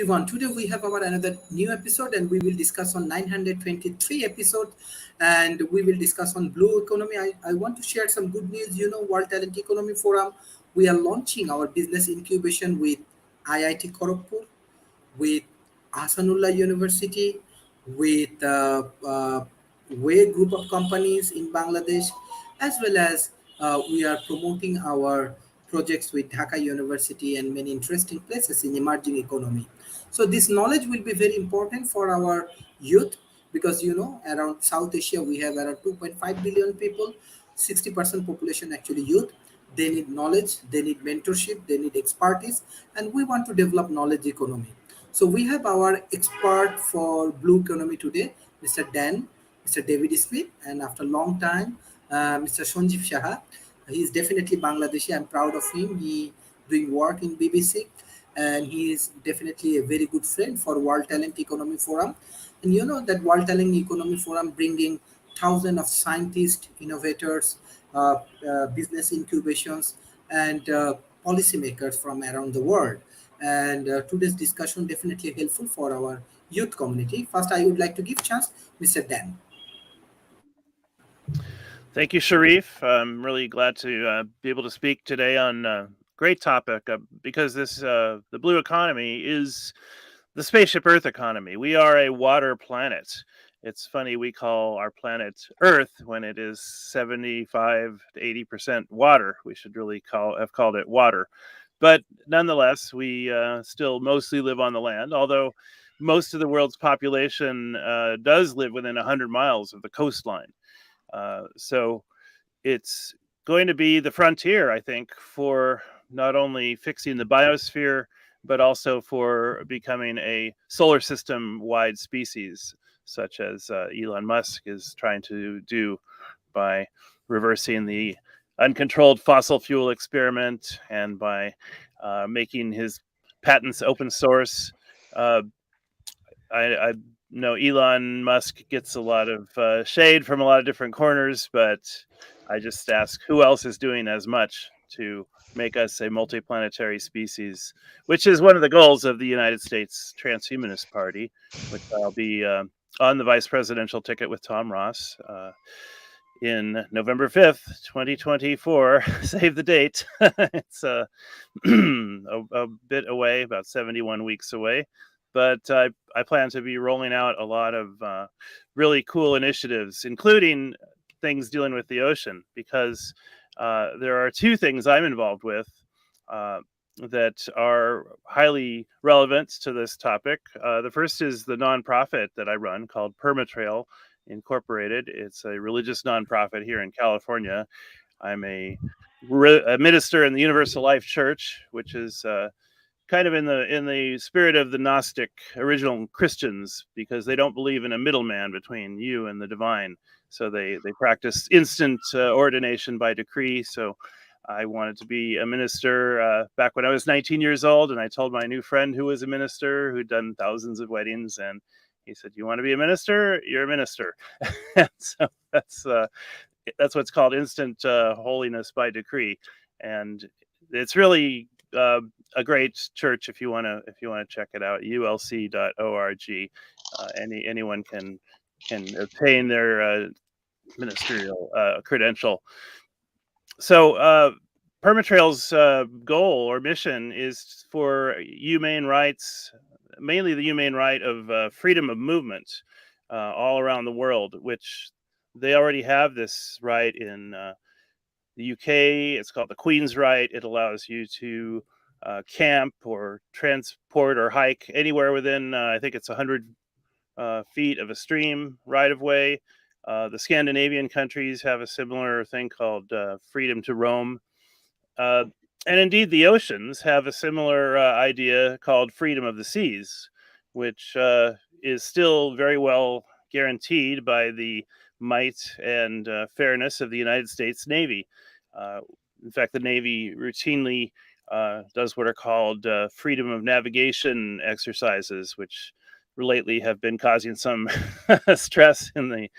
everyone. Today we have our another new episode, and we will discuss on 923 episode, and we will discuss on blue economy. I want to share some good news. World Talent Economy Forum. We are launching our business incubation with IIT Kharagpur, with Ahsanullah University, with Way Group of companies in Bangladesh, as well as we are promoting our projects with Dhaka University and many interesting places in emerging economy. So this knowledge will be very important for our youth because around South Asia we have around 2.5 billion people, 60% population actually youth. They need knowledge, they need mentorship, they need expertise, and we want to develop knowledge economy. So we have our expert for blue economy today, Mr. Dan, Mr. David Smith, and after a long time, Mr. Sanjeev Shaha. He is definitely Bangladeshi. I'm proud of him. He doing work in BBC, and he is definitely a very good friend for World Talent Economy Forum. And you know that World Talent Economy Forum bringing thousands of scientists, innovators, business incubations, and policymakers from around the world. And today's discussion definitely helpful for our youth community. First, I would like to give chance, Mr. Dan. Thank you, Sharif. I'm really glad to be able to speak today on a great topic because the blue economy is the spaceship Earth economy. We are a water planet. It's funny we call our planet Earth when it is 75 to 80% water. We should really have called it water. But nonetheless, we still mostly live on the land, although most of the world's population does live within 100 miles of the coastline. So it's going to be the frontier, I think, for not only fixing the biosphere, but also for becoming a solar system-wide species, such as Elon Musk is trying to do by reversing the uncontrolled fossil fuel experiment and by making his patents open source. I know Elon Musk gets a lot of shade from a lot of different corners, but I just ask who else is doing as much to make us a multiplanetary species, which is one of the goals of the United States Transhumanist Party, which I'll be on the vice presidential ticket with Tom Ross in November 5th, 2024. Save the date. It's a bit away, about 71 weeks away. But I plan to be rolling out a lot of really cool initiatives, including things dealing with the ocean, because there are two things I'm involved with that are highly relevant to this topic. The first is the nonprofit that I run called Permatrail Incorporated. It's a religious nonprofit here in California. I'm a minister in the Universal Life Church, which is kind of in the spirit of the Gnostic original Christians, because they don't believe in a middleman between you and the divine. So they practice instant ordination by decree. So I wanted to be a minister back when I was 19 years old, and I told my new friend who was a minister who'd done thousands of weddings, and he said, "You want to be a minister? You're a minister." And so that's what's called instant holiness by decree, and it's really a great church if you want to check it out. ulc.org. Anyone can obtain their ministerial credential. So Permatrail's goal or mission is for humane rights, mainly the humane right of freedom of movement all around the world, which they already have this right in the UK. It's called the Queen's Right. It allows you to camp or transport or hike anywhere within, I think it's 100 feet of a stream right of way. The Scandinavian countries have a similar thing called freedom to roam. And indeed, the oceans have a similar idea called freedom of the seas, which is still very well guaranteed by the might and fairness of the United States Navy. In fact, the Navy routinely does what are called freedom of navigation exercises, which lately have been causing some stress in the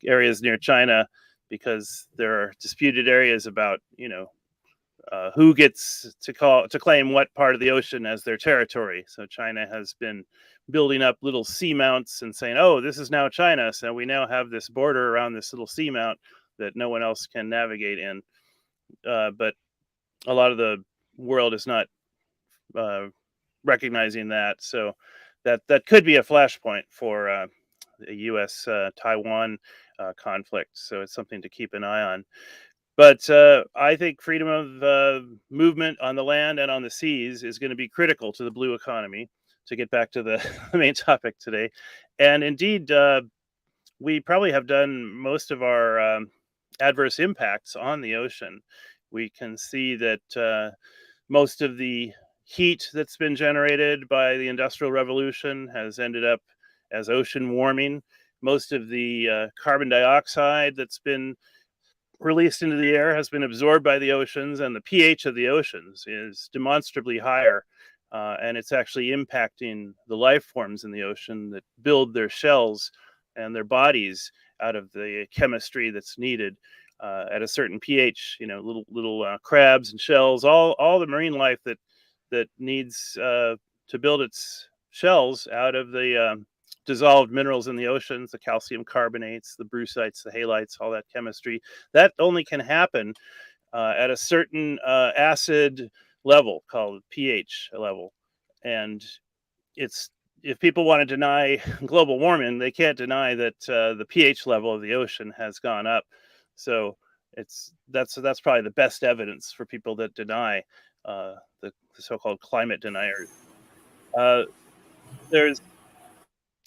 areas near China, because there are disputed areas about who gets to claim what part of the ocean as their territory. So China has been building up little seamounts and saying, "Oh, this is now China, so we now have this border around this little seamount that no one else can navigate in." But a lot of the world is not recognizing that, so that could be a flashpoint for a U.S. Taiwan conflict. So it's something to keep an eye on. But I think freedom of movement on the land and on the seas is going to be critical to the blue economy. To get back to the main topic today, and indeed, we probably have done most of our adverse impacts on the ocean. We can see that most of the heat that's been generated by the Industrial Revolution has ended up as ocean warming. Most of the carbon dioxide that's been released into the air has been absorbed by the oceans, and the pH of the oceans is demonstrably higher. And it's actually impacting the life forms in the ocean that build their shells and their bodies out of the chemistry that's needed at a certain pH. You know, little crabs and shells, all the marine life that needs to build its shells out of the dissolved minerals in the oceans, the calcium carbonates, the brucites, the halites, all that chemistry. That only can happen at a certain acid level called pH level. And it's, if people want to deny global warming, they can't deny that the pH level of the ocean has gone up. So that's probably the best evidence for people that deny the so-called climate deniers. There's,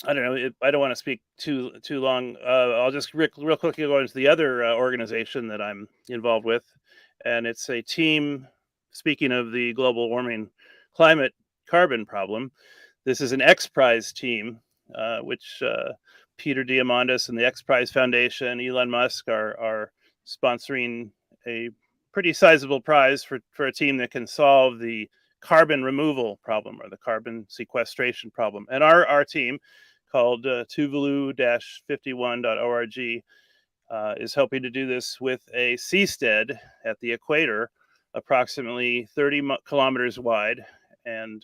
I don't know. I don't want to speak too long. I'll just real quickly go into the other organization that I'm involved with, and it's a team. Speaking of the global warming, climate, carbon problem, this is an X Prize team, which Peter Diamandis and the X Prize Foundation, Elon Musk are sponsoring a pretty sizable prize for a team that can solve the carbon removal problem or the carbon sequestration problem. And our team, called Tuvalu-51.org, is helping to do this with a seastead at the equator, approximately 30 kilometers wide, and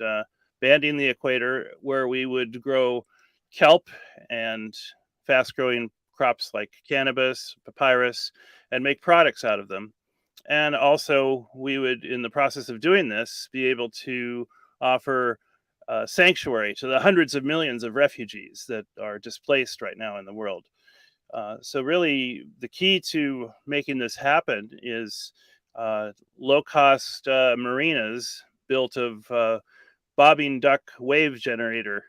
banding the equator, where we would grow kelp and fast-growing crops like cannabis, papyrus, and make products out of them. And also, we would, in the process of doing this, be able to offer sanctuary to the hundreds of millions of refugees that are displaced right now in the world. So really, the key to making this happen is low-cost marinas built of bobbing duck wave generator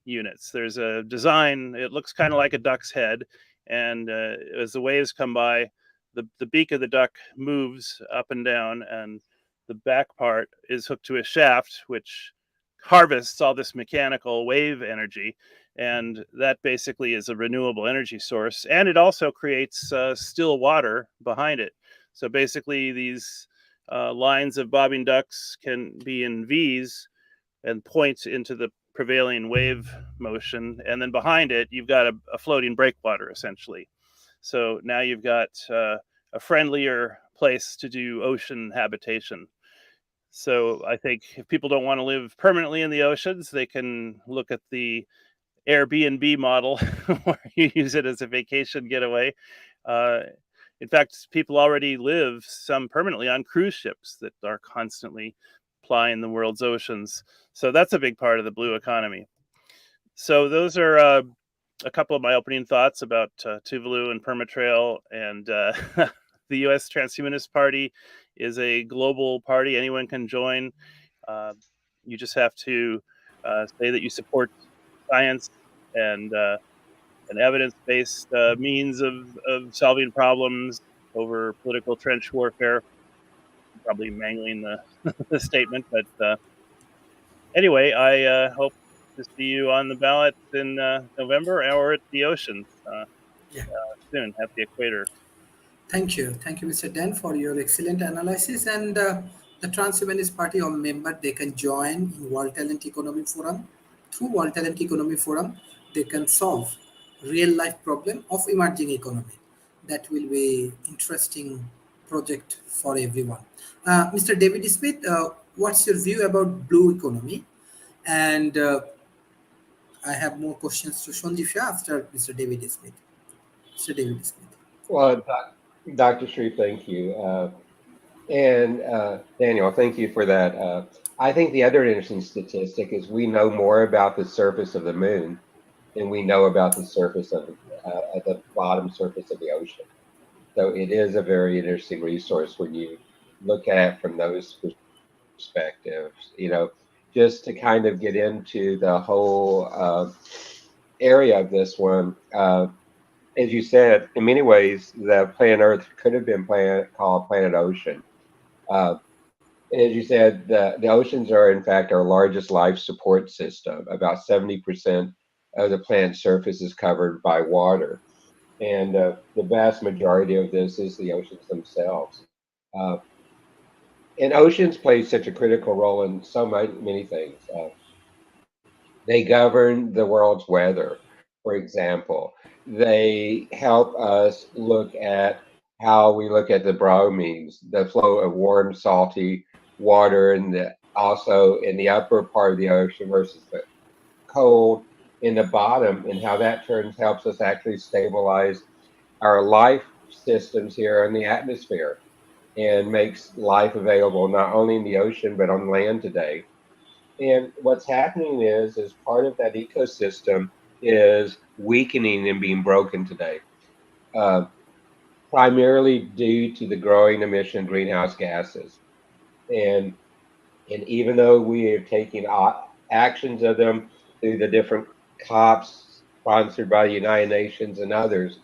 units. There's a design, it looks kind of like a duck's head, and as the waves come by, the beak of the duck moves up and down, and the back part is hooked to a shaft, which harvests all this mechanical wave energy. And that basically is a renewable energy source. And it also creates still water behind it. So basically, these lines of bobbing ducks can be in V's and point into the prevailing wave motion. And then behind it, you've got a floating breakwater, essentially. So now you've got a friendlier place to do ocean habitation. So I think if people don't want to live permanently in the oceans, they can look at the Airbnb model where you use it as a vacation getaway. In fact, people already live, some permanently, on cruise ships that are constantly plying the world's oceans. So that's a big part of the blue economy. So those are a couple of my opening thoughts about Tuvalu and Permatrail. And the U.S. Transhumanist Party is a global party. Anyone can join. You just have to say that you support science and evidence-based means of solving problems over political trench warfare. I'm probably mangling the statement, but anyway, I hope to see you on the ballot in November or at the ocean Yeah. Soon at the equator. Thank you, Mr. Dan, for your excellent analysis. And the Transhumanist Party or member, they can join in World Talent Economy Forum. Through World Talent Economy Forum, they can solve real life problem of emerging economy. That will be interesting project for everyone. Mr. David Smith, what's your view about blue economy? And I have more questions to Sanjeev Shah after Mr. David Smith. Mr. David Smith. Well, Dr. Shree, thank you. And Daniel, thank you for that. I think the other interesting statistic is we know more about the surface of the moon than we know about the surface of at the bottom surface of the ocean. So it is a very interesting resource when you look at it from those perspectives. Just to kind of get into the whole area of this one. As you said, in many ways, the planet Earth could have been called Planet Ocean. Uh, as you said, the oceans are, in fact, our largest life support system. About 70% of the planet's surface is covered by water. And the vast majority of this is the oceans themselves. Uh, and oceans play such a critical role in so many things. They govern the world's weather, for example. They help us look at how we look at the bromines, the flow of warm, salty water, and also in the upper part of the ocean versus the cold in the bottom, and how that turns helps us actually stabilize our life systems here in the atmosphere and makes life available not only in the ocean but on land today. And what's happening is part of that ecosystem is weakening and being broken today, uh, primarily due to the growing emission of greenhouse gases. And and even though we are taking actions of them through the different COPs sponsored by the United Nations and others,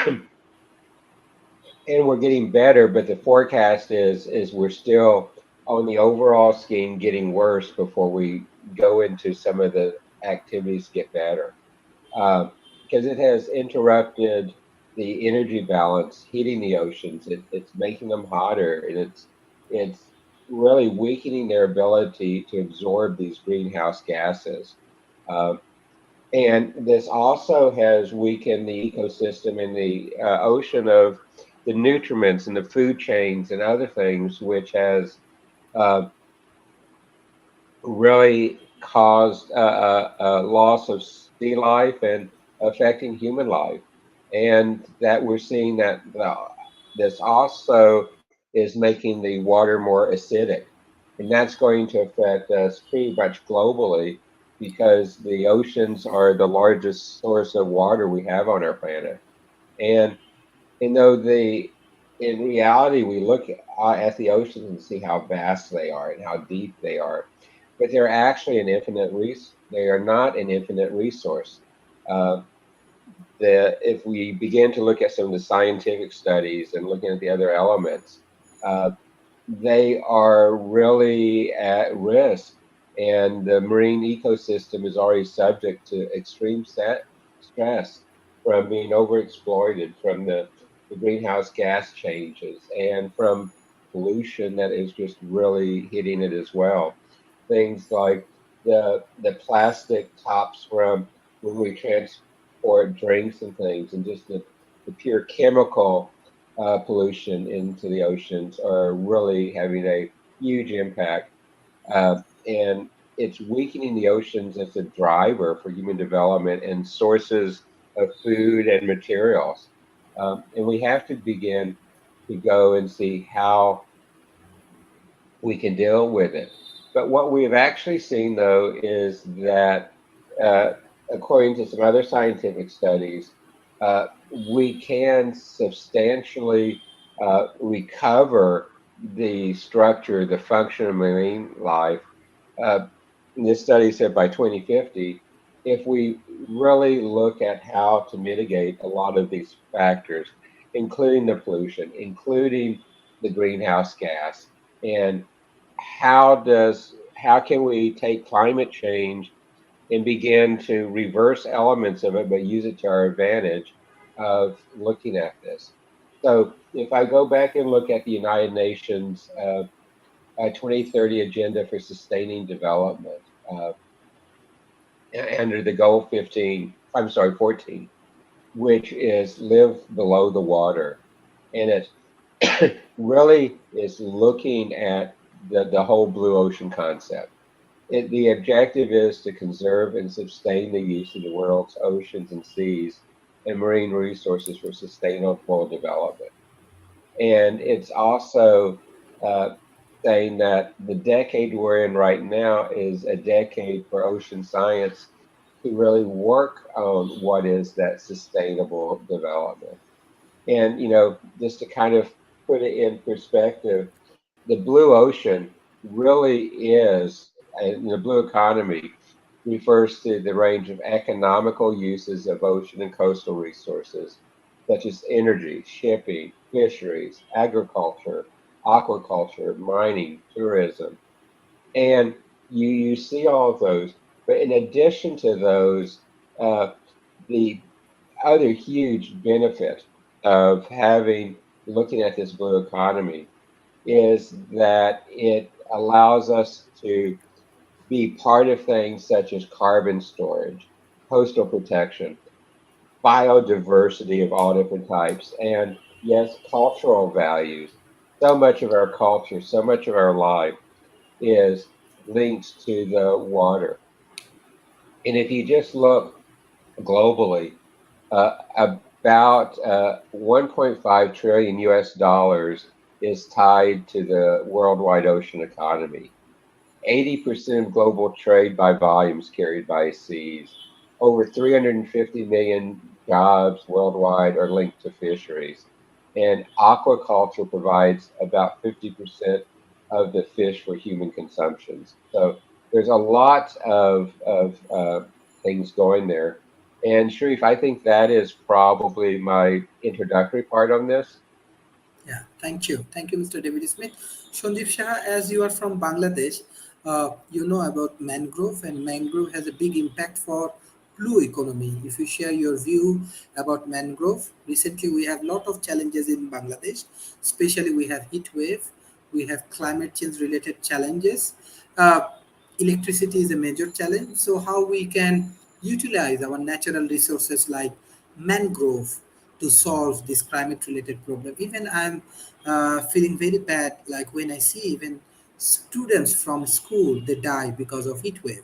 and we're getting better, but the forecast is we're still on the overall scheme getting worse before we go into some of the activities get better. Because it has interrupted the energy balance, heating the oceans. It's making them hotter, and it's really weakening their ability to absorb these greenhouse gases. Um, and this also has weakened the ecosystem in the ocean of the nutriments and the food chains and other things, which has uh, really caused a loss of sea life and affecting human life. And that we're seeing that this also is making the water more acidic. And that's going to affect us pretty much globally because the oceans are the largest source of water we have on our planet. And though in reality, we look at the oceans and see how vast they are and how deep they are, but they're actually an infinite they are not an infinite resource. Uh, if we begin to look at some of the scientific studies and looking at the other elements, uh, they are really at risk. And the marine ecosystem is already subject to extreme stress from being overexploited, from the greenhouse gas changes, and from pollution that is just really hitting it as well. Things like the plastic tops from when we transport drinks and things, and just the pure chemical pollution into the oceans are really having a huge impact. And it's weakening the oceans as a driver for human development and sources of food and materials. And we have to begin to go and see how we can deal with it. But what we have actually seen, though, is that uh, according to some other scientific studies, we can substantially recover the structure, the function of marine life. Uh, this study said by 2050, if we really look at how to mitigate a lot of these factors, including the pollution, including the greenhouse gas, and how can we take climate change and begin to reverse elements of it but use it to our advantage of looking at this. So if I go back and look at the United Nations 2030 agenda for sustaining development under the goal 14, which is live below the water, and it's really is looking at the whole blue ocean concept. The objective is to conserve and sustain the use of the world's oceans and seas and marine resources for sustainable development. And it's also uh, saying that the decade we're in right now is a decade for ocean science to really work on what is that sustainable development. And, just to kind of put it in perspective, the blue ocean really is, and the blue economy refers to the range of economical uses of ocean and coastal resources, such as energy, shipping, fisheries, agriculture, aquaculture, mining, tourism. And you see all of those. But in addition to those, uh, the other huge benefit of having looking at this blue economy is that it allows us to be part of things such as carbon storage, coastal protection, biodiversity of all different types, and yes, cultural values. So much of our culture, so much of our life is linked to the water. And if you just look globally, about 1.5 trillion US dollars is tied to the worldwide ocean economy. 80% of global trade by volume is carried by seas. Over 350 million jobs worldwide are linked to fisheries. And aquaculture provides about 50% of the fish for human consumptions. So there's a lot of things going there. And Sharif, I think that is probably my introductory part on this. Yeah, thank you. Thank you, Mr. David Smith. Sandeep Shah, as you are from Bangladesh, you know about mangrove, and mangrove has a big impact for blue economy. If you share your view about mangrove, recently we have lot of challenges in Bangladesh, especially we have heat wave, we have climate change related challenges. Uh, Electricity is a major challenge. So how we can utilize our natural resources like mangrove to solve this climate related problem. Even I'm feeling very bad, like when I see even students from school they die because of heat wave.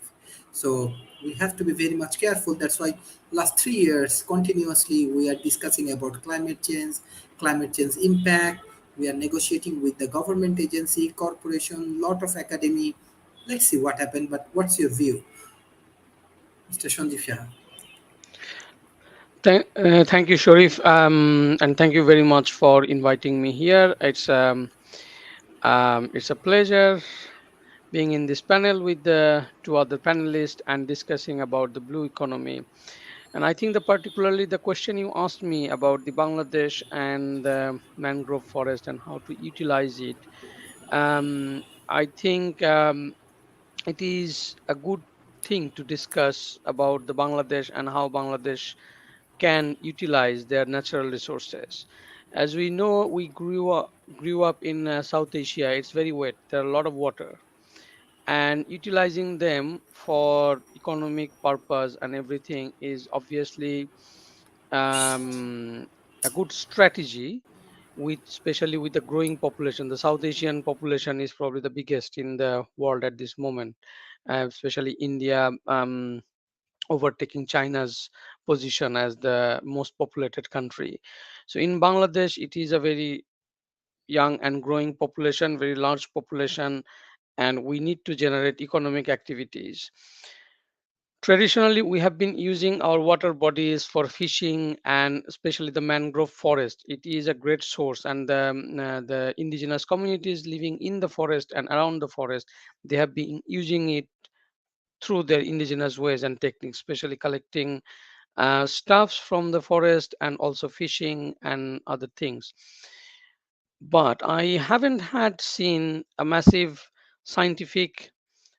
So we have to be very much careful. That's why last 3 years continuously we are discussing about climate change impact. We are negotiating with the government agency, corporation, lot of academy. Let's see what happened. But what's your view, Mr. Sandeep Shah? Thank you, Sharif, and thank you very much for inviting me here. It's a pleasure being in this panel with the two other panelists and discussing about the blue economy. And I think particularly the question you asked me about the Bangladesh and the mangrove forest and how to utilize it, I think it is a good thing to discuss about the Bangladesh and how Bangladesh can utilize their natural resources. As we know, we grew up in South Asia. It's very wet. There are a lot of water, and utilizing them for economic purpose and everything is obviously a good strategy. With especially with the growing population, the South Asian population is probably the biggest in the world at this moment, especially India. Overtaking China's position as the most populated country. So in Bangladesh, it is a very young and growing population, very large population, and we need to generate economic activities. Traditionally, we have been using our water bodies for fishing and especially the mangrove forest. It is a great source, and the indigenous communities living in the forest and around the forest, they have been using it through their indigenous ways and techniques, especially collecting stuffs from the forest and also fishing and other things. But I haven't had seen a massive scientific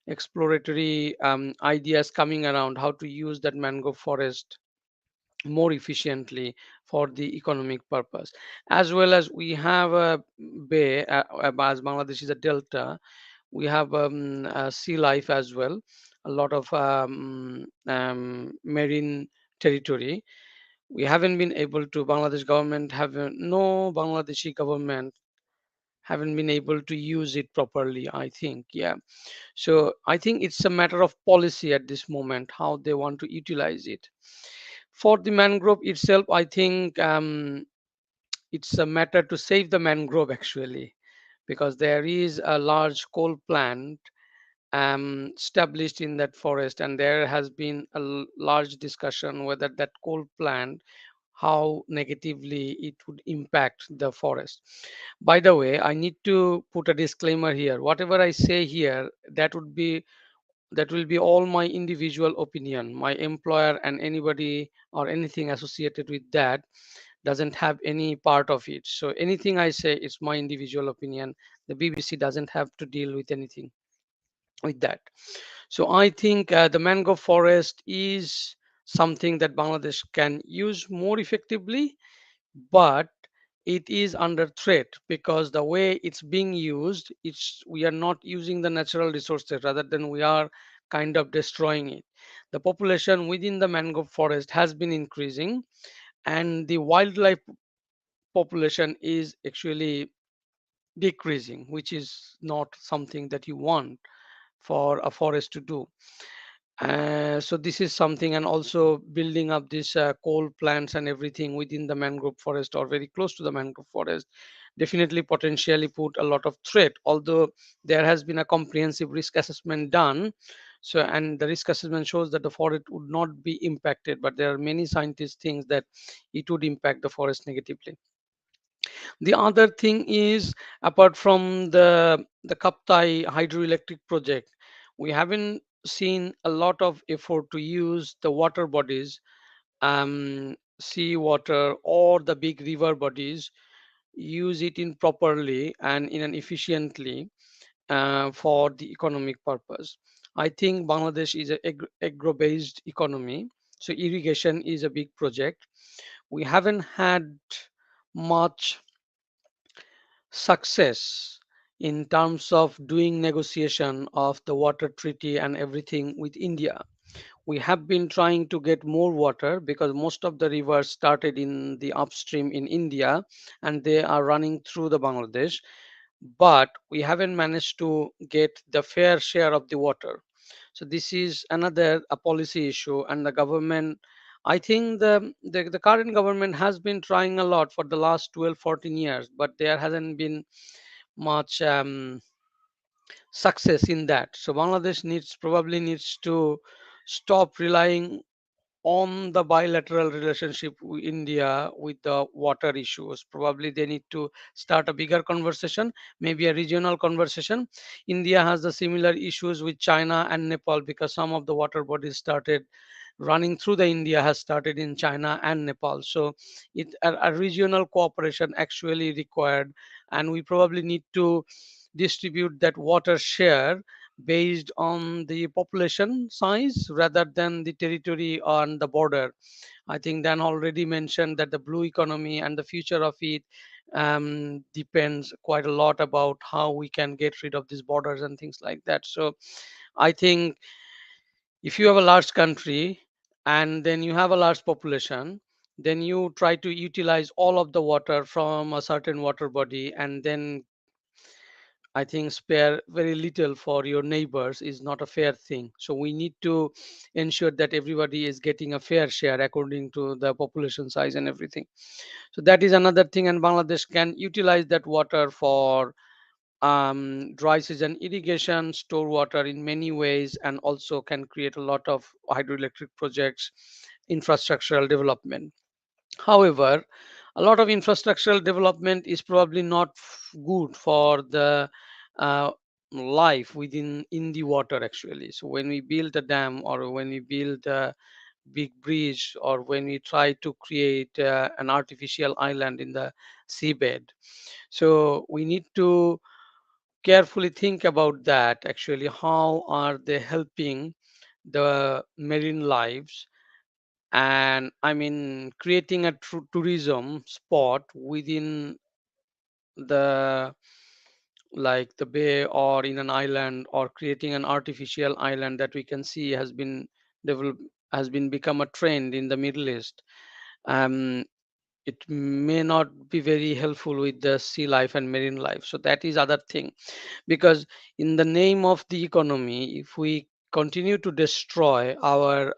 exploratory ideas coming around how to use that mangrove forest more efficiently for the economic purpose. As well as we have a bay, as Bangladesh is a delta, we have sea life as well, a lot of marine territory. We haven't been able to, Bangladesh government have no Bangladeshi government haven't been able to use it properly, I think. Yeah. So I think it's a matter of policy at this moment, how they want to utilize it. For the mangrove itself, I think it's a matter to save the mangrove actually, because there is a large coal plant established in that forest, and there has been a large discussion whether that coal plant, how negatively it would impact the forest. By the way, I need to put a disclaimer here. Whatever I say here, that will be all my individual opinion. My employer and anybody or anything associated with that doesn't have any part of it. So anything I say is my individual opinion. The BBC doesn't have to deal with anything with that. So I think the mangrove forest is something that Bangladesh can use more effectively, but it is under threat because the way it's being used, it's we are not using the natural resources, rather than we are kind of destroying it. The population within the mangrove forest has been increasing, and the wildlife population is actually decreasing, which is not something that you want for a forest to do. So this is something, and also building up these coal plants and everything within the mangrove forest or very close to the mangrove forest definitely potentially put a lot of threat. Although there has been a comprehensive risk assessment done, so and the risk assessment shows that the forest would not be impacted, but there are many scientists think that it would impact the forest negatively. The other thing is, apart from the Kaptai hydroelectric project, we haven't seen a lot of effort to use the water bodies, sea water or the big river bodies, use it in properly and in an efficiently for the economic purpose. I think Bangladesh is a agro-based economy, so irrigation is a big project. We haven't had much success in terms of doing negotiation of the water treaty and everything with India. We have been trying to get more water because most of the rivers started in the upstream in India and they are running through the Bangladesh, but we haven't managed to get the fair share of the water. So this is another a policy issue, and the government, I think the current government has been trying a lot for the last 12, 14 years, but there hasn't been much success in that. So Bangladesh probably needs to stop relying on the bilateral relationship with India with the water issues. Probably they need to start a bigger conversation, maybe a regional conversation. India has the similar issues with China and Nepal because some of the water bodies started running through the India has started in China and Nepal. So a regional cooperation actually required, and we probably need to distribute that water share based on the population size rather than the territory on the border. I think Dan already mentioned that the blue economy and the future of it depends quite a lot about how we can get rid of these borders and things like that. So I think if you have a large country and then you have a large population, then you try to utilize all of the water from a certain water body, and then I think spare very little for your neighbors is not a fair thing. So we need to ensure that everybody is getting a fair share according to the population size and everything. So that is another thing, and Bangladesh can utilize that water for dry season irrigation, store water in many ways, and also can create a lot of hydroelectric projects, infrastructural development. However, a lot of infrastructural development is probably not good for the uh, life within in the water actually. So when we build a dam or when we build a big bridge or when we try to create an artificial island in the seabed, so we need to carefully think about that actually, how are they helping the marine lives, and I mean creating a tourism spot within the like the bay or in an island, or creating an artificial island that we can see has been developed, has been become a trend in the Middle East. um, it may not be very helpful with the sea life and marine life. So that is other thing, because in the name of the economy, if we continue to destroy our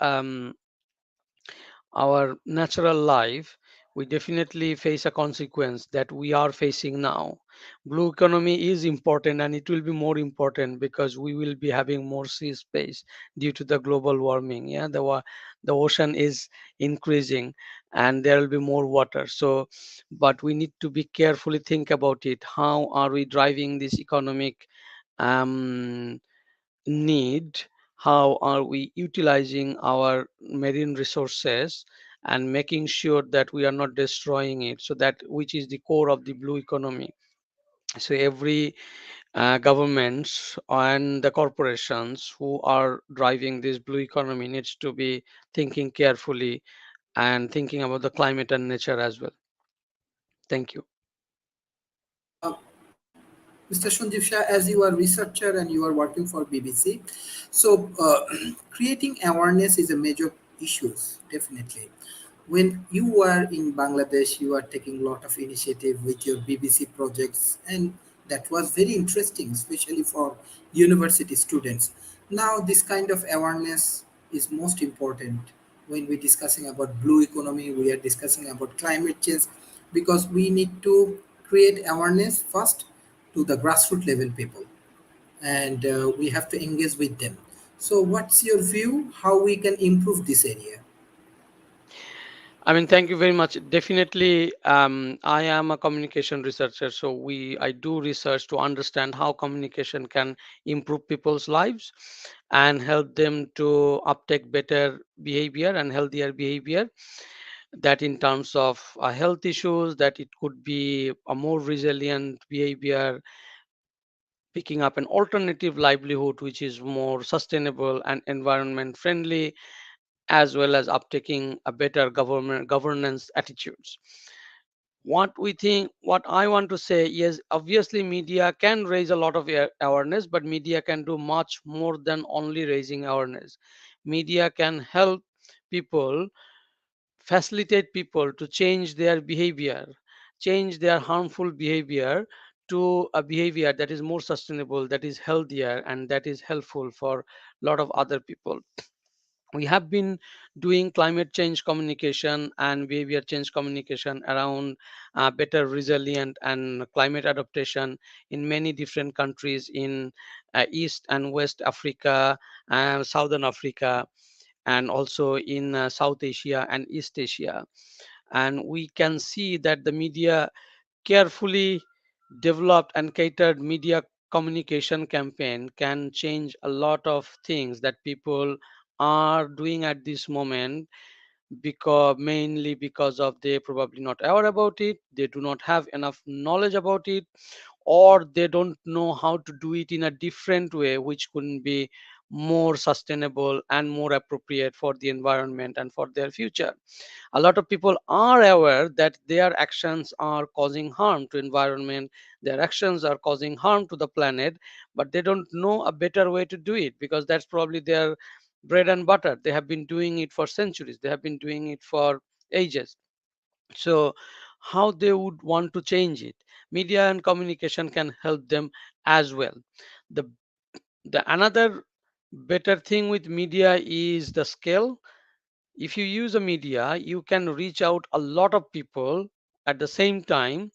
natural life, we definitely face a consequence that we are facing now. Blue economy is important, and it will be more important because we will be having more sea space due to the global warming. Yeah, the ocean is increasing, and there will be more water. So, but we need to be carefully think about it. How are we driving this economic um, need? How are we utilizing our marine resources and making sure that we are not destroying it, so that which is the core of the blue economy. So every governments and the corporations who are driving this blue economy needs to be thinking carefully and thinking about the climate and nature as well. Thank you. Mr. Sanjeev Shah, as you are researcher and you are working for BBC, so creating awareness is a major issue, definitely. When you are in Bangladesh, you are taking a lot of initiative with your BBC projects, and that was very interesting, especially for university students. Now, this kind of awareness is most important when we're discussing about blue economy. We are discussing about climate change because we need to create awareness first to the grassroots level people, and we have to engage with them. So, what's your view? How we can improve this area? I mean, thank you very much. Definitely, I am a communication researcher, so I do research to understand how communication can improve people's lives and help them to uptake better behavior and healthier behavior. That in terms of health issues, that it could be a more resilient behavior, picking up an alternative livelihood which is more sustainable and environment friendly, as well as uptaking a better governance attitudes. What I want to say is, obviously media can raise a lot of awareness, but media can do much more than only raising awareness. Media can help people, facilitate people to change their behavior, change their harmful behavior to a behavior that is more sustainable, that is healthier, and that is helpful for a lot of other people. We have been doing climate change communication and behavior change communication around better resilient and climate adaptation in many different countries in East and West Africa and Southern Africa, and also in South Asia and East Asia. And we can see that the media carefully developed and catered media communication campaign can change a lot of things that people are doing at this moment, because mainly because of they probably not aware about it, they do not have enough knowledge about it, or they don't know how to do it in a different way which could be more sustainable and more appropriate for the environment and for their future. A lot of people are aware that their actions are causing harm to environment, their actions are causing harm to the planet, but they don't know a better way to do it because that's probably their bread and butter. They have been doing it for centuries, they have been doing it for ages. So how they would want to change it? Media and communication can help them as well. The the another better thing with media is the scale. If you use a media, you can reach out a lot of people at the same time,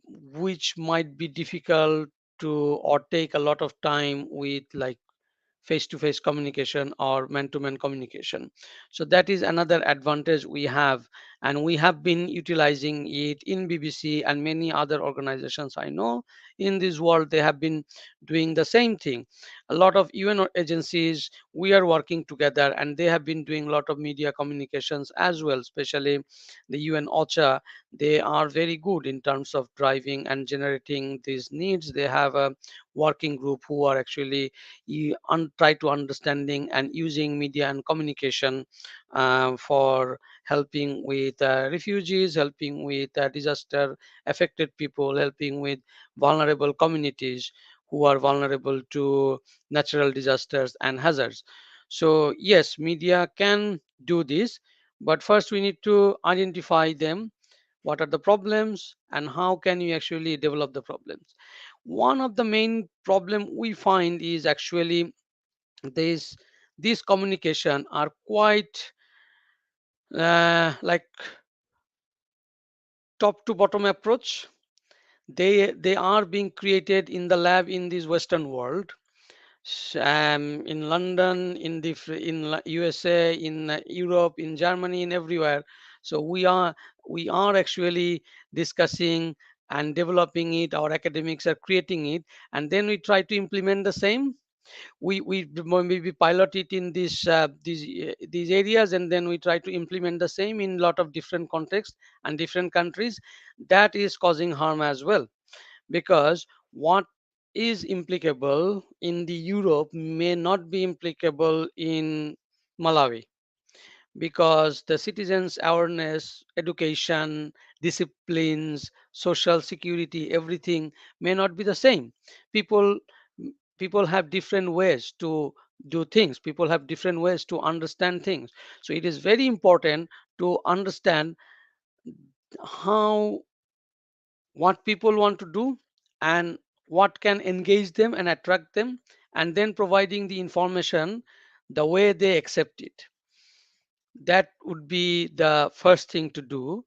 which might be difficult to, or take a lot of time with, like face to face communication or man to man communication. So that is another advantage we have, and we have been utilizing it in BBC and many other organizations I know in this world. They have been doing the same thing. A lot of UN agencies, we are working together, and they have been doing a lot of media communications as well, especially the UN OCHA. They are very good in terms of driving and generating these needs. They have a working group who are actually try to understanding and using media and communication for helping with refugees, helping with disaster affected people, helping with vulnerable communities who are vulnerable to natural disasters and hazards. So yes, media can do this, but first we need to identify them. what are the problems, and how can you actually develop the problems. One of the main problem we find is actually this these communication are quite like top to bottom approach. They are being created in the lab in this western world, in London, USA, in Europe, in Germany, in everywhere. So we are actually discussing and developing it. Our academics are creating it, and then we try to implement the same. We maybe pilot it in these areas, and then we try to implement the same in a lot of different contexts and different countries. That is causing harm as well, because what is implicable in the Europe may not be implicable in Malawi, because the citizens awareness, education, disciplines, social security, everything may not be the same. People people have different ways to do things. People have different ways to understand things. So it is very important to understand how, what people want to do, and what can engage them and attract them, and then providing the information the way they accept it. That would be the first thing to do.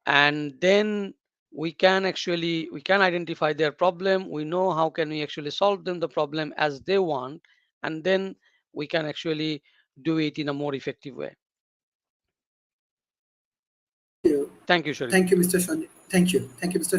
And then we can identify their problem. We know how can we actually solve them the problem as they want, and then we can actually do it in a more effective way. Thank you, Sharif. Thank you, Mr. Thank you, Mr.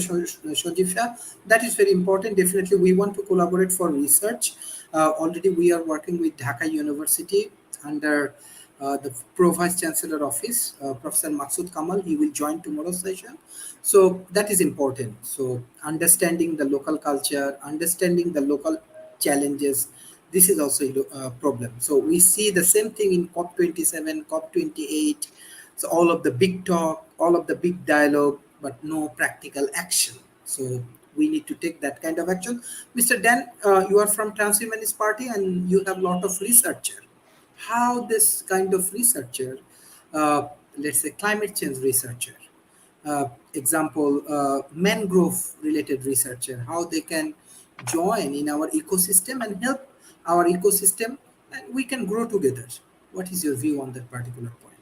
Shojifia. That is very important. Definitely, we want to collaborate for research. Already, we are working with Dhaka University under the Pro Vice Chancellor Office, Professor Maksud Kamal. He will join tomorrow's session. So that is important. So understanding the local culture, understanding the local challenges. This is also a problem. So we see the same thing in COP27, COP28. So all of the big talk, all of the big dialogue, but no practical action. So we need to take that kind of action. Mr. Dan, you are from Transhumanist Party and you have a lot of researcher. How this kind of researcher, let's say climate change researcher, example, mangrove related researcher, how they can join in our ecosystem and help our ecosystem and we can grow together. What is your view on that particular point?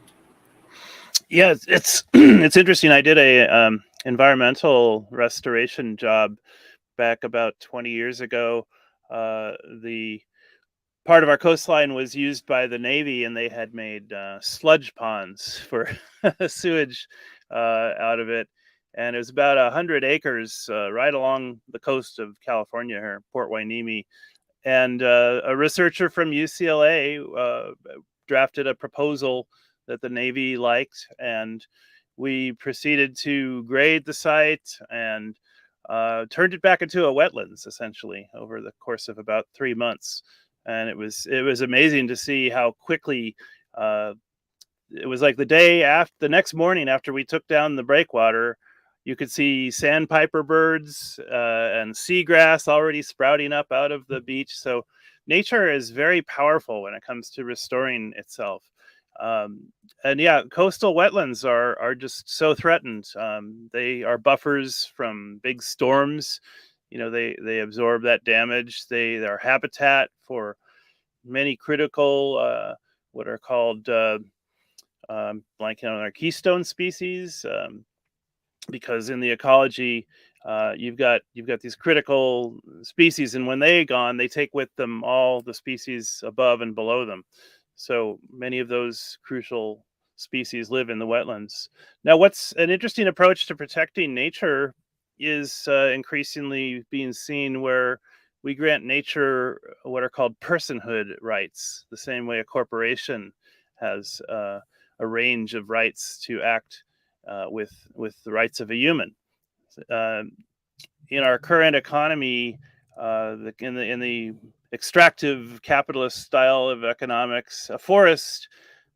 Yeah, it's it's interesting. I did a environmental restoration job back about 20 years ago. The part of our coastline was used by the Navy, and they had made sludge ponds for sewage out of it. And it was about 100 acres right along the coast of California here, Port Hueneme. And a researcher from UCLA drafted a proposal that the Navy liked, and we proceeded to grade the site and turned it back into a wetlands essentially over the course of about 3 months. And it was amazing to see how quickly it was like the next morning after we took down the breakwater, you could see sandpiper birds and seagrass already sprouting up out of the beach. So nature is very powerful when it comes to restoring itself. And yeah, coastal wetlands are just so threatened. They are buffers from big storms. You know, they absorb that damage. They are habitat for many critical what are called blanking on our keystone species, because in the ecology you've got these critical species, and when they gone, they take with them all the species above and below them. So many of those crucial species live in the wetlands. Now, what's an interesting approach to protecting nature is increasingly being seen where we grant nature what are called personhood rights, the same way a corporation has a range of rights to act with the rights of a human. Uh, in our current economy, in the extractive capitalist style of economics, a forest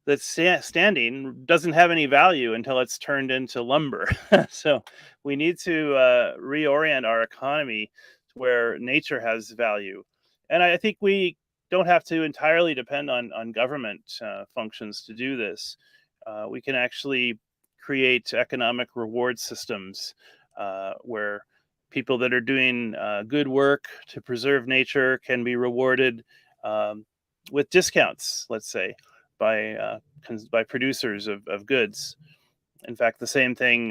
that's standing doesn't have any value until it's turned into lumber. So we need to reorient our economy to where nature has value. And I think we don't have to entirely depend on government functions to do this. We can actually create economic reward systems where people that are doing good work to preserve nature can be rewarded with discounts, let's say, by producers of goods. In fact, the same thing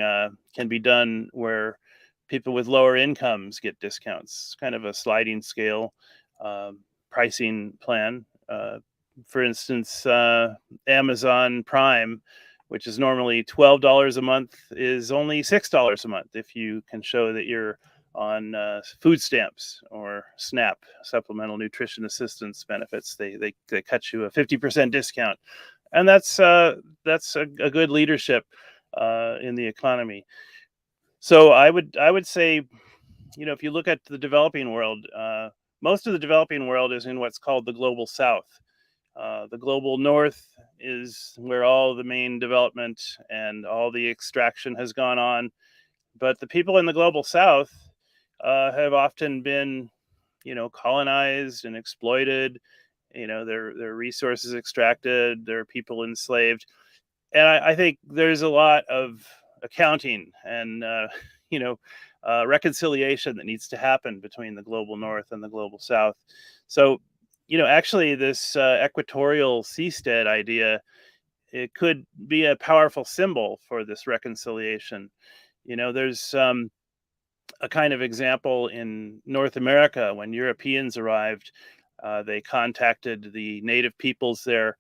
can be done where people with lower incomes get discounts, kind of a sliding scale pricing plan. For instance, Amazon Prime, which is normally $12 a month, is only $6 a month if you can show that you're on food stamps or SNAP, Supplemental Nutrition Assistance benefits. They cut you a 50% discount, and that's a good leadership in the economy. So I would say, if you look at the developing world, most of the developing world is in what's called the global south. The global north is where all the main development and all the extraction has gone on. But the people in the global south have often been, colonized and exploited, their resources extracted, their people enslaved. And I think there's a lot of accounting and, reconciliation that needs to happen between the global north and the global south. So, actually this equatorial seastead idea, it could be a powerful symbol for this reconciliation. There's a kind of example in North America when Europeans arrived. They contacted the native peoples there,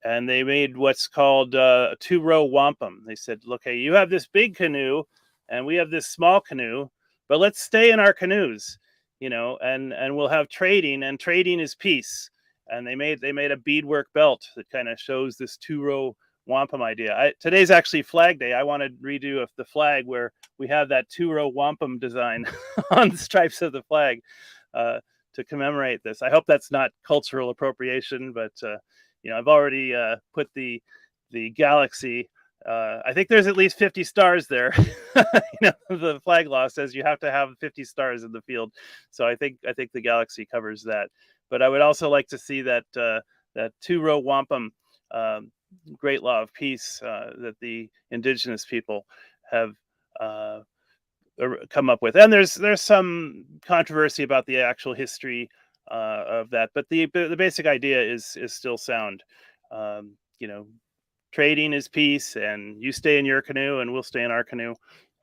and they made what's called a two-row wampum. They said, "Look, hey, you have this big canoe, and we have this small canoe, but let's stay in our canoes, and we'll have trading, and trading is peace." And they made a beadwork belt that kind of shows this two-row wampum idea. Today's actually Flag Day. I want to redo the flag where we have that two-row wampum design on the stripes of the flag to commemorate this. I hope that's not cultural appropriation, but I've already put the galaxy. I think there's at least 50 stars there. The flag law says you have to have 50 stars in the field, so I think the galaxy covers that. But I would also like to see that two-row wampum. Great law of peace that the indigenous people have come up with, and there's some controversy about the actual history of that, but the basic idea is still sound. Trading is peace, and you stay in your canoe, and we'll stay in our canoe,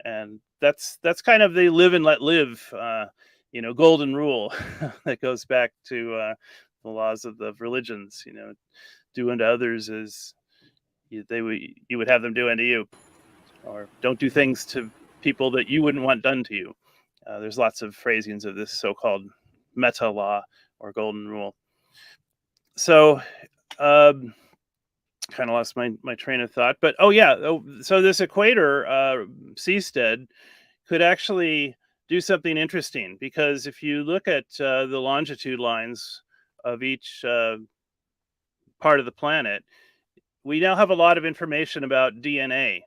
and that's kind of the live and let live, golden rule that goes back to the laws of the religions. Do unto others as you would have them do unto you, or don't do things to people that you wouldn't want done to you. There's lots of phrasings of this so-called meta law or golden rule. So kind of lost my train of thought, but so this equator seastead could actually do something interesting, because if you look at the longitude lines of each part of the planet, we now have a lot of information about DNA,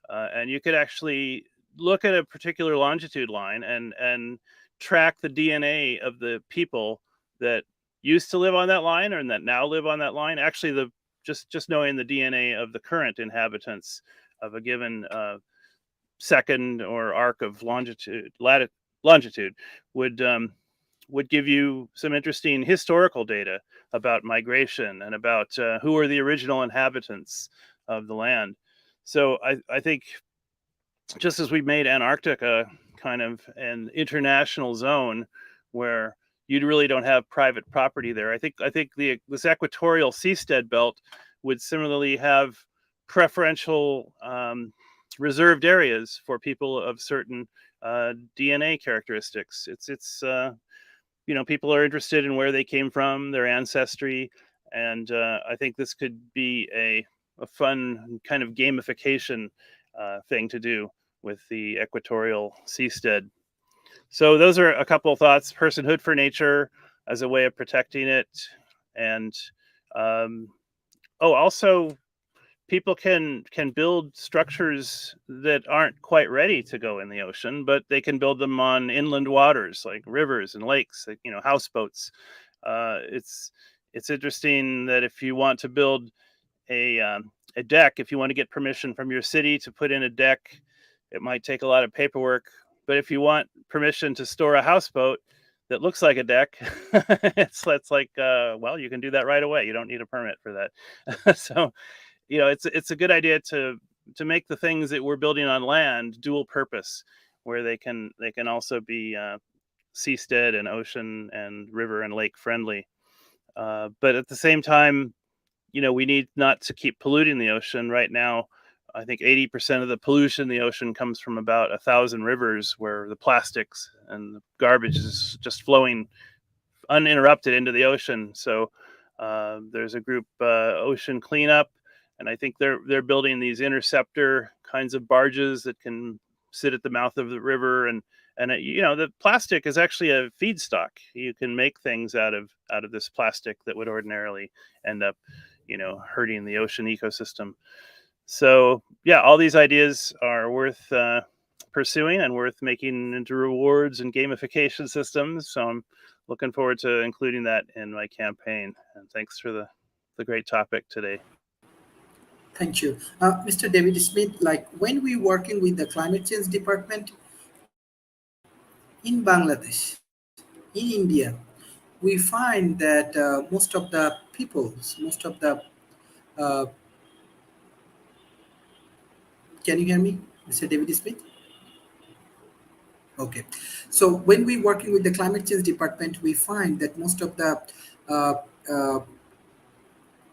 and you could actually look at a particular longitude line and track the DNA of the people that used to live on that line and that now live on that line. Actually, just knowing the DNA of the current inhabitants of a given second or arc of longitude would give you some interesting historical data about migration and about who are the original inhabitants of the land. So I think, just as we made Antarctica kind of an international zone where you really don't have private property there, I think this equatorial seastead belt would similarly have preferential reserved areas for people of certain DNA characteristics. It's people are interested in where they came from, their ancestry, and I think this could be a fun kind of gamification thing to do with the equatorial seastead. So those are a couple of thoughts: personhood for nature as a way of protecting it, and also people can build structures that aren't quite ready to go in the ocean, but they can build them on inland waters like rivers and lakes, like, houseboats. It's interesting that if you want to build a a deck, if you want to get permission from your city to put in a deck, it might take a lot of paperwork. But if you want permission to store a houseboat that looks like a deck, it's like, well, you can do that right away. You don't need a permit for that. So, it's a good idea to make the things that we're building on land dual purpose, where they can also be seastead and ocean and river and lake friendly. But at the same time, we need not to keep polluting the ocean. Right now, I think 80% of the pollution in the ocean comes from about 1,000 rivers, where the plastics and the garbage is just flowing uninterrupted into the ocean. So there's a group, Ocean Cleanup, and I think they're building these interceptor kinds of barges that can sit at the mouth of the river, and the plastic is actually a feedstock. You can make things out of this plastic that would ordinarily end up hurting the ocean ecosystem. So yeah, all these ideas are worth pursuing and worth making into rewards and gamification systems. So I'm looking forward to including that in my campaign. And thanks for the great topic today. Thank you. Mr. David Smith, like when we working with the climate change department in Bangladesh, in India, we find that most of the peoples, most of the, uh, can you hear me, Mr. David Smith? Okay. So when we working with the climate change department, we find that most of the uh, uh,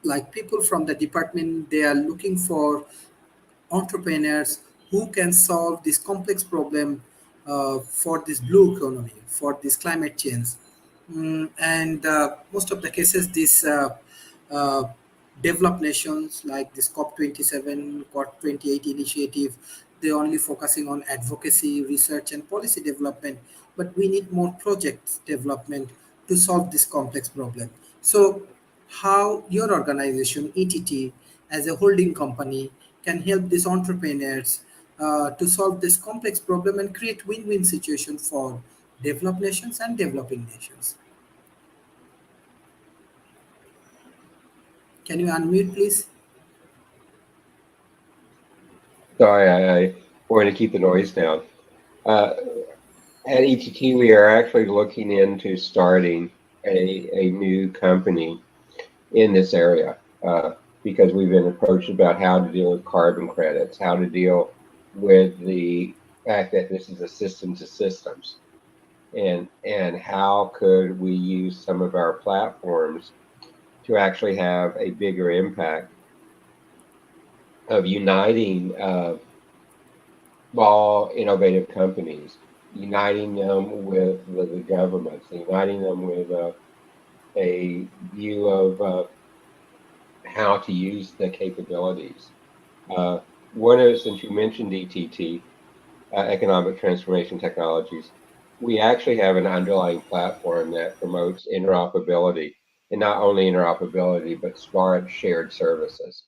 like people from the department, they are looking for entrepreneurs who can solve this complex problem for this blue economy, for this climate change. And most of the cases, these uh, developed nations like this COP27, COP28 initiative, they're only focusing on advocacy, research, and policy development. But we need more project development to solve this complex problem. So, how your organization, ETT, as a holding company, can help these entrepreneurs to solve this complex problem and create win-win situation for developed nations and developing nations. Can you unmute, please? Sorry, I wanted to keep the noise down. At ETT, we are actually looking into starting a new company in this area because we've been approached about how to deal with carbon credits, how to deal with the fact that this is a system to systems, and how could we use some of our platforms to actually have a bigger impact of uniting small innovative companies, uniting them with the governments, uniting them with a view of how to use the capabilities. Since you mentioned ETT, Economic Transformation Technologies, we actually have an underlying platform that promotes interoperability, and not only interoperability, but smart shared services.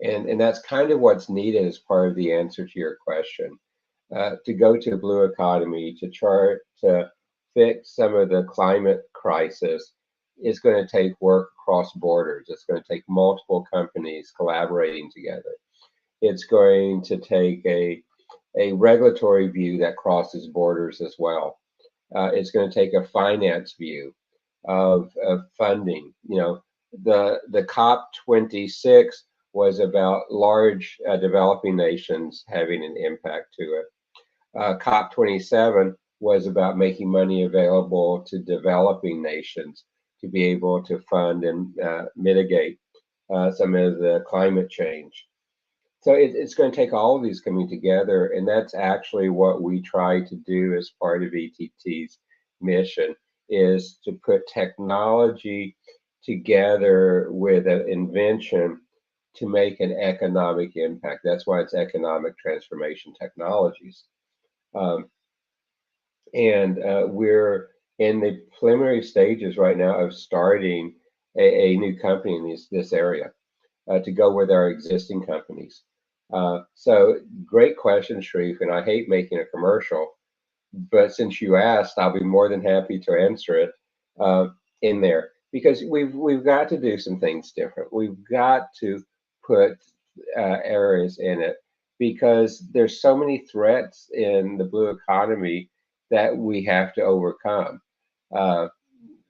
And that's kind of what's needed as part of the answer to your question. To go to a blue economy, to fix some of the climate crisis is going to take work across borders. It's going to take multiple companies collaborating together. It's going to take a regulatory view that crosses borders as well. It's going to take a finance view of funding. The COP26 was about large developing nations having an impact to it. COP27 was about making money available to developing nations to be able to fund and mitigate some of the climate change. So it's going to take all of these coming together, and that's actually what we try to do as part of ETT's mission, is to put technology together with an invention to make an economic impact. That's why it's economic transformation technologies. Um, and we're in the preliminary stages right now of starting a new company in this area to go with our existing companies. So great question, Sharif, and I hate making a commercial, but since you asked, I'll be more than happy to answer it in there, because we've got to do some things different. We've got to put areas in it, because there's so many threats in the blue economy that we have to overcome. Uh,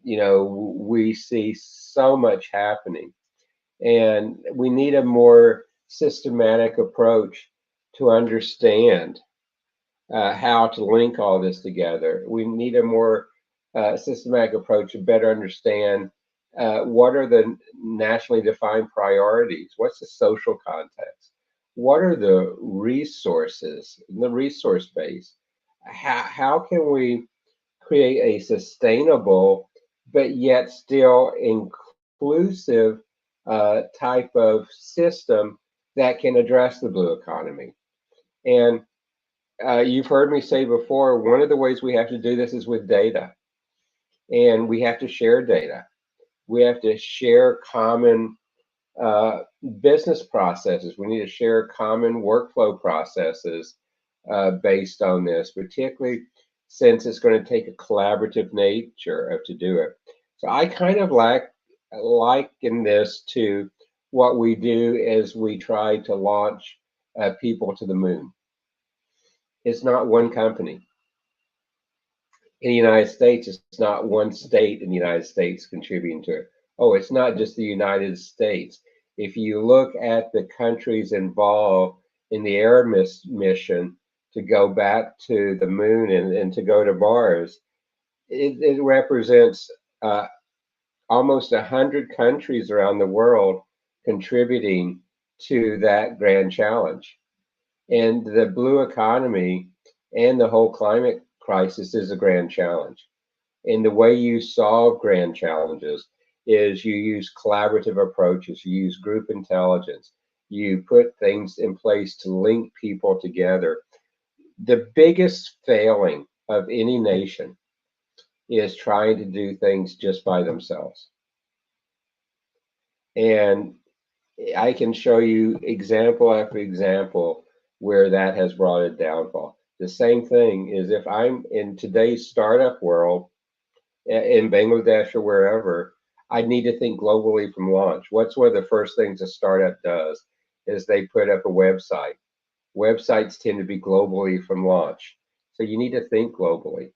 we see so much happening, and we need a more systematic approach to understand how to link all this together. We need a more systematic approach to better understand what are the nationally defined priorities, what's the social context, what are the resources, the resource base, how can we create a sustainable but yet still inclusive type of system that can address the blue economy. And you've heard me say before, one of the ways we have to do this is with data, and we have to share data. We have to share common uh, business processes. We need to share common workflow processes based on this, particularly since it's going to take a collaborative nature to do it. So I kind of liken this to what we do as we try to launch people to the moon. It's not one company. In the United States, it's not one state in the United States contributing to it. Oh, it's not just the United States. If you look at the countries involved in the air mission to go back to the moon and to go to Mars, it represents almost 100 countries around the world contributing to that grand challenge. And the blue economy and the whole climate crisis is a grand challenge. And the way you solve grand challenges is you use collaborative approaches, you use group intelligence, you put things in place to link people together. The biggest failing of any nation is trying to do things just by themselves. And I can show you example after example where that has brought a downfall. The same thing is if I'm in today's startup world in Bangladesh or wherever, I need to think globally from launch. What's one of the first things a startup does is they put up a website. Websites tend to be globally from launch. So you need to think globally.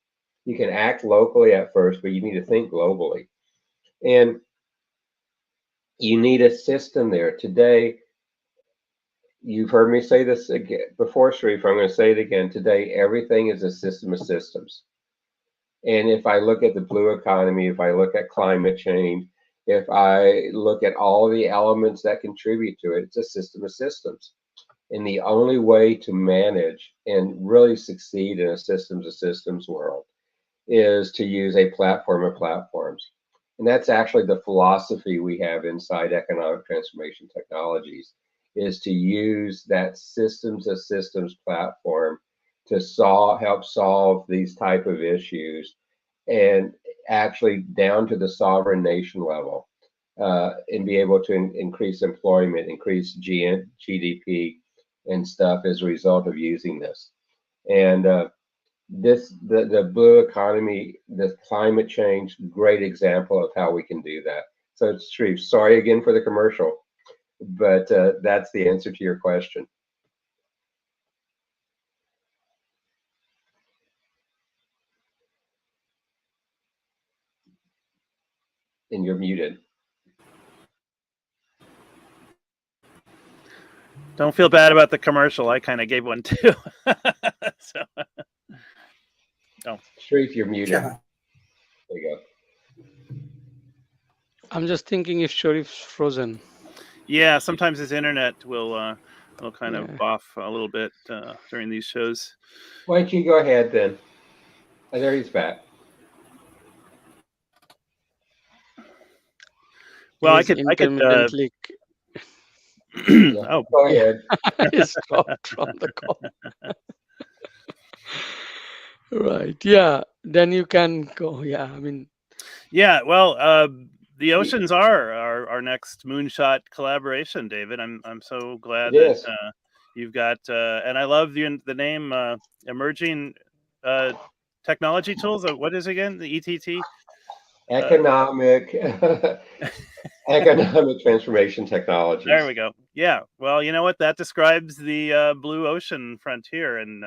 You can act locally at first, but you need to think globally. And you need a system there. Today, you've heard me say this again before, Sharif. I'm going to say it again. Today, everything is a system of systems. And if I look at the blue economy, if I look at climate change, if I look at all the elements that contribute to it, it's a system of systems. And the only way to manage and really succeed in a systems of systems world is to use a platform of platforms. And that's actually the philosophy we have inside economic transformation technologies, is to use that systems of systems platform to help solve these type of issues, and actually down to the sovereign nation level, and be able to increase employment, increase GDP and stuff as a result of using this. And the blue economy, the climate change, great example of how we can do that. So, Sharif, sorry again for the commercial, but that's the answer to your question. And you're muted. Don't feel bad about the commercial. I kind of gave one too. So, Sharif, you're muted. Yeah. There you go. I'm just thinking if Sharif's frozen. Yeah, sometimes his internet will kind Yeah. of off a little bit during these shows. Why don't you go ahead then? Oh, there he's back. Well, He's I could. intermittently Yeah, Oh, go ahead. he's dropped from the call. Right. Yeah. Then you can go. Yeah. I mean, yeah. Well, the oceans are our next moonshot collaboration, David. I'm so glad It that is. you've got, and I love the name emerging technology tools. What is it again? The ETT. Uh, Economic economic transformation there technologies. we go. Yeah. Well, you know what? That describes the blue ocean frontier, and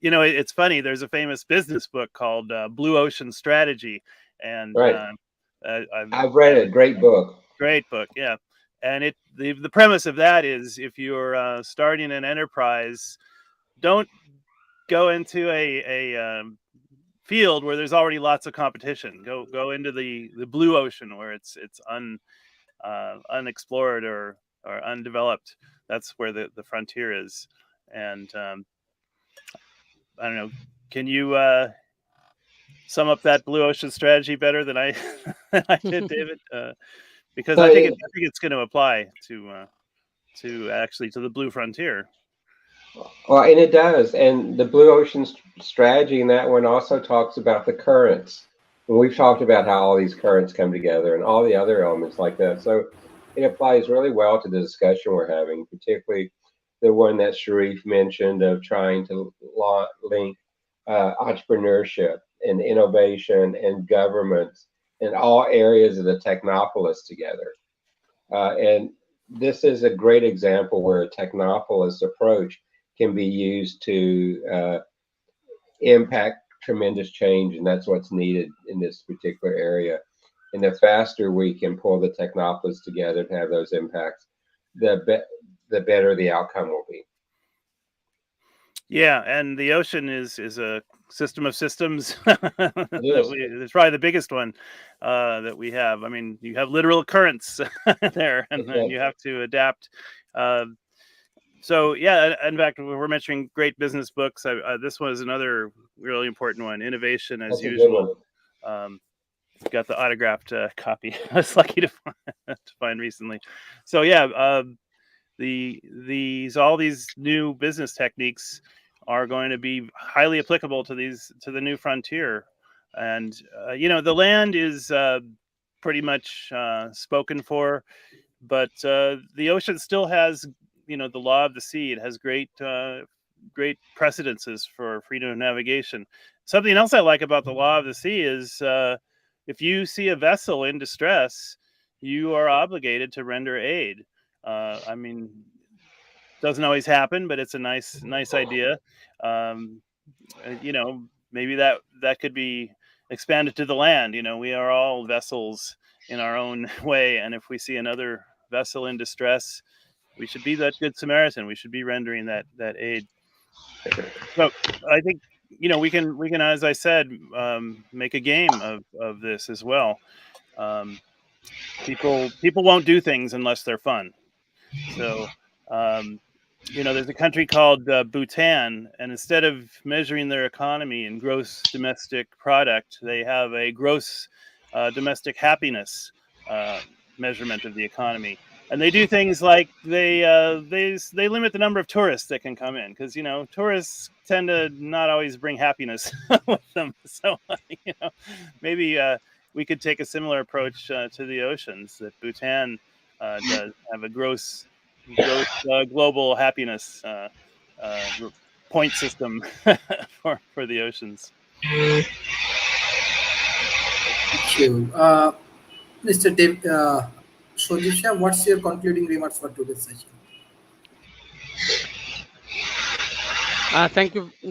it's funny. There's a famous business book called Blue Ocean Strategy, and Right. I'm I've read it. Great book. great book. Yeah, and the premise of that is if you're starting an enterprise, don't go into a field where there's already lots of competition. Go into the blue ocean where it's unexplored or undeveloped. That's where the frontier is. And I don't know. Can you sum up that blue ocean strategy better than I than I did, David? Because So it, I think it's going to apply to actually to the blue frontier. well, and it does. And the blue ocean strategy in that one also talks about the currents. And we've talked about how all these currents come together and all the other elements like that. So it applies really well to the discussion we're having, particularly the one that Sharif mentioned of trying to link entrepreneurship and innovation and governments and all areas of the technopolis together. And this is a great example where a technopolis approach can be used to impact tremendous change, and that's what's needed in this particular area. And the faster we can pull the technopolis together to have those impacts, the better the outcome will be. Yeah, and the ocean is a system of systems It that is. we it's probably the biggest one that we have. I mean, you have literal currents there, and That's then right. you have to adapt. Uh, so yeah, in fact, we're mentioning great business books. This one is another really important one. Innovation as That's a good usual. one. Um, got the autographed copy. I was lucky to find recently. So yeah, these all these new business techniques are going to be highly applicable to the new frontier, and the land is pretty much spoken for, but the ocean still has the law of the sea. It has great precedences for freedom of navigation. Something else I like about the law of the sea is if you see a vessel in distress, you are obligated to render aid. I mean, doesn't always happen, but it's a nice idea. Um, maybe that could be expanded to the land. We are all vessels in our own way, and if we see another vessel in distress, we should be that good Samaritan. We should be rendering that aid. So I think we can, as I said, make a game of this as well. Um, people won't do things unless they're fun. So, um, there's a country called Bhutan, and instead of measuring their economy in gross domestic product, they have a gross domestic happiness uh, measurement of the economy. And they do things like they limit the number of tourists that can come in because tourists tend to not always bring happiness with them. So maybe we could take a similar approach to the oceans that Bhutan does have a gross global happiness point system for the oceans. Thank you. Mr. Dev, Shodisha, what's your concluding remarks for today's session?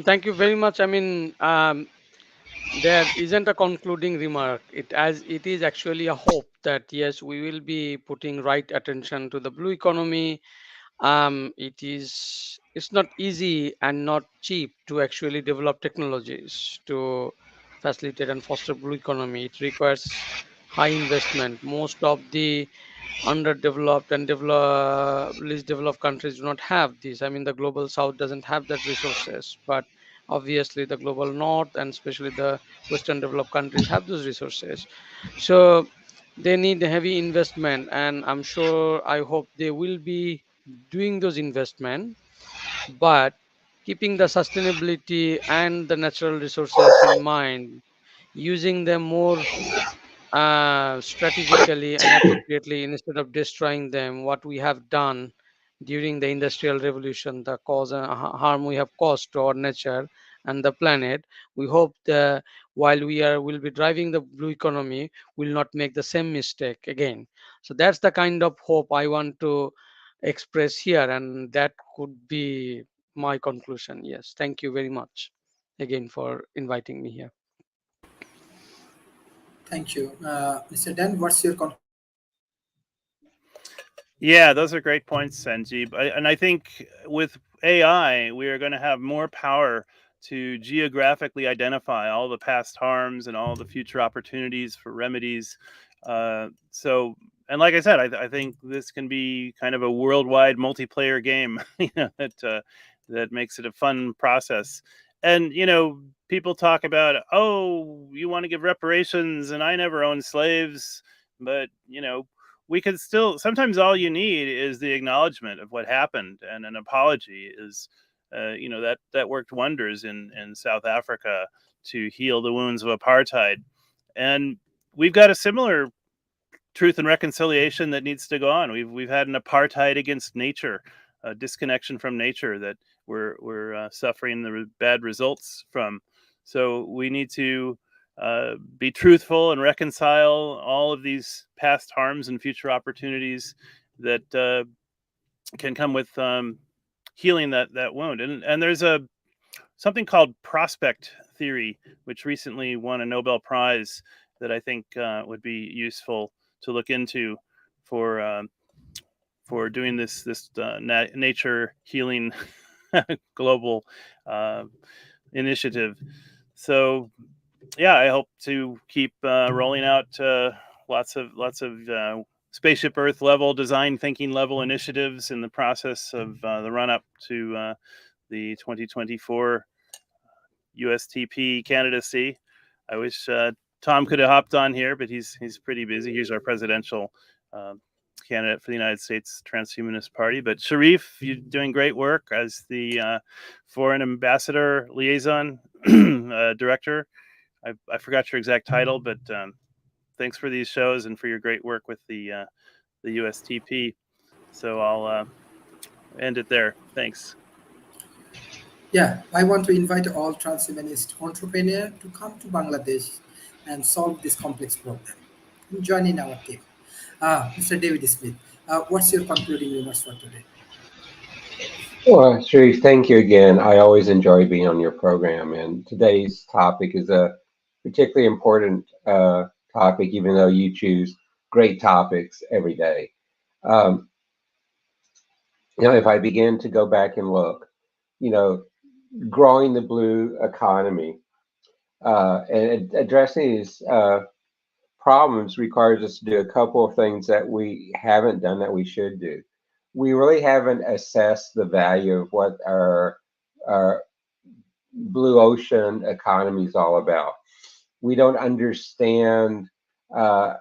Thank you very much. I mean, there isn't a concluding remark. It is actually a hope that yes, we will be putting right attention to the blue economy. It's not easy and not cheap to actually develop technologies to facilitate and foster blue economy. It requires high investment. Most of the underdeveloped and least developed countries do not have this. I mean, the global south doesn't have that resources, but obviously the global north and especially the western developed countries have those resources. So they need heavy investment, and I'm sure, I hope they will be doing those investment, but keeping the sustainability and the natural resources in mind, using them more strategically and appropriately instead of destroying them, what we have done during the industrial revolution, the cause and harm we have caused to our nature. and the planet. We hope that while will be driving the blue economy, will not make the same mistake again. So that's the kind of hope I want to express here, and that could be my conclusion. Yes, thank you very much again for inviting me here. Thank you. Mr. Dan, what's your conclusion on this? Yeah, those are great points, Sanjeev. And I think with AI, we are going to have more power to geographically identify all the past harms and all the future opportunities for remedies. And like I said, I think this can be kind of a worldwide multiplayer game, that makes it a fun process. And people talk about, oh, you want to give reparations, and I never owned slaves, but we could still, sometimes all you need is the acknowledgement of what happened, and an apology is that worked wonders in South Africa to heal the wounds of apartheid. And we've got a similar truth and reconciliation that needs to go on. We've had an apartheid against nature, a disconnection from nature that we're suffering the bad results from. So we need to be truthful and reconcile all of these past harms and future opportunities that can come with healing that wound. And there's something called prospect theory, which recently won a Nobel Prize, that I think would be useful to look into for doing this nature healing global initiative. So yeah, I hope to keep rolling out lots of spaceship Earth level design thinking level initiatives in the process of the run up to the 2024 USTP candidacy. I wish Tom could have hopped on here, but he's pretty busy. He's our presidential candidate for the United States Transhumanist Party. But Sharif, you're doing great work as the foreign ambassador liaison director. I forgot your exact title, but thanks for these shows and for your great work with the USTP. So I'll end it there. Thanks. Yeah, I want to invite all transhumanist entrepreneurs to come to Bangladesh and solve this complex problem and join in our team. Mr. David Smith, what's your concluding remarks for today? Well, Sharif, thank you again. I always enjoy being on your program, and today's topic is a particularly important topic, even though you choose great topics every day. Um, if I begin to go back and look, you know, growing the blue economy and addressing these problems requires us to do a couple of things that we haven't done that we should do. We really haven't assessed the value of what our blue ocean economy is all about. We don't understand uh,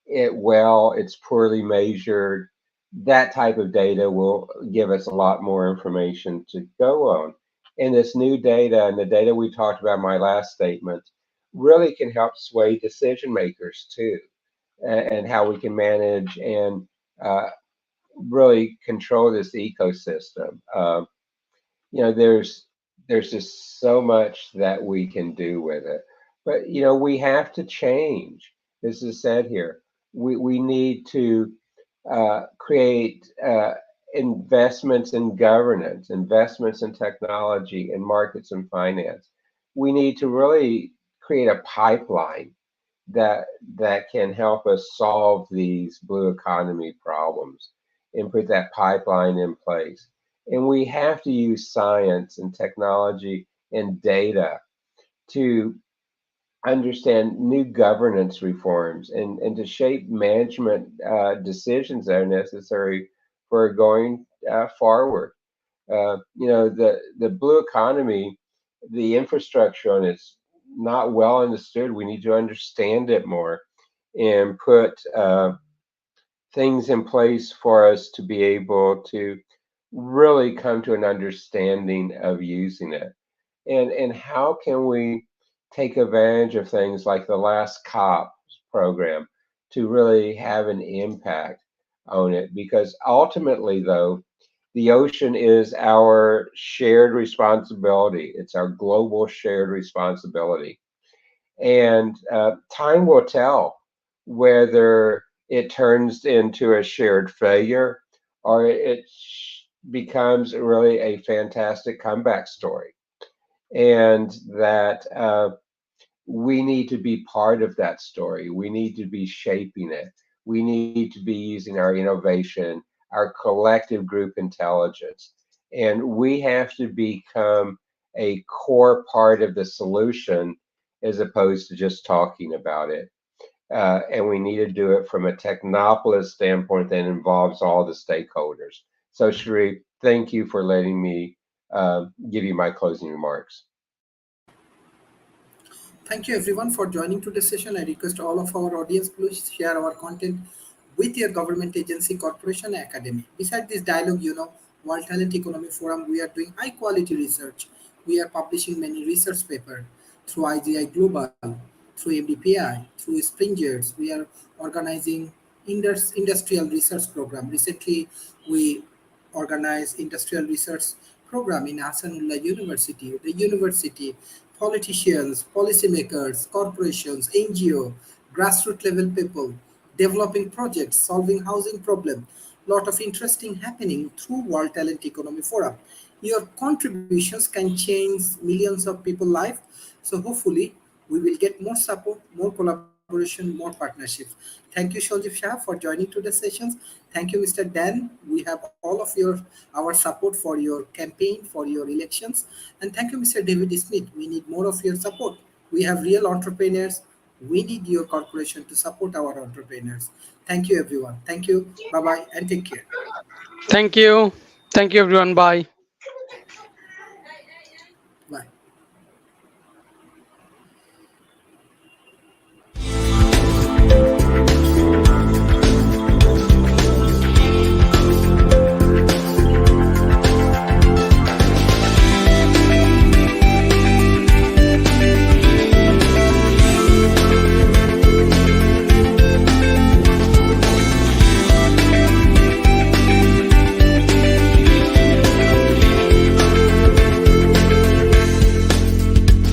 it well. It's poorly measured. That type of data will give us a lot more information to go on. And this new data and the data we talked about in my last statement really can help sway decision makers too, and how we can manage and really control this ecosystem. There's just so much that we can do with it, but we have to change. This is said here. We need to create investments in governance, investments in technology, in markets and finance. We need to really create a pipeline that that can help us solve these blue economy problems and put that pipeline in place. And we have to use science and technology and data to understand new governance reforms and to shape management decisions that are necessary for going forward. The blue economy, the infrastructure on it's not well understood. We need to understand it more and put things in place for us to be able to really come to an understanding of using it. And how can we take advantage of things like the last COP program to really have an impact on it? Because ultimately, though, the ocean is our shared responsibility. It's our global shared responsibility. And time will tell whether it turns into a shared failure or it becomes really a fantastic comeback story. And that we need to be part of that story. We need to be shaping it. We need to be using our innovation, our collective group intelligence. And we have to become a core part of the solution as opposed to just talking about it. And we need to do it from a technopolis standpoint that involves all the stakeholders. So, Sharif, thank you for letting me give you my closing remarks. Thank you everyone for joining today's session. I request all of our audience please share our content with your government agency, corporation, academy. Beside this dialogue, World Talent Economy Forum, we are doing high quality research. We are publishing many research papers through IGI Global, through MDPI, through Springers. We are organizing industrial research program. Recently, we organized industrial research program in Hasanullah University, the university, politicians, policymakers, corporations, NGO, grassroots level people, developing projects, solving housing problem. Lot of interesting happening through World Talent Economy Forum. Your contributions can change millions of people life. So hopefully we will get more support, more collaboration, more partnerships. Thank you, Sanjeev Shah, for joining today's sessions. Thank you, Mr. Dan. We have all of our support for your campaign, for your elections. And thank you, Mr. David Smith. We need more of your support. We have real entrepreneurs. We need your corporation to support our entrepreneurs. Thank you, everyone. Thank you. Bye bye and take care. Thank you. Thank you, everyone. Bye.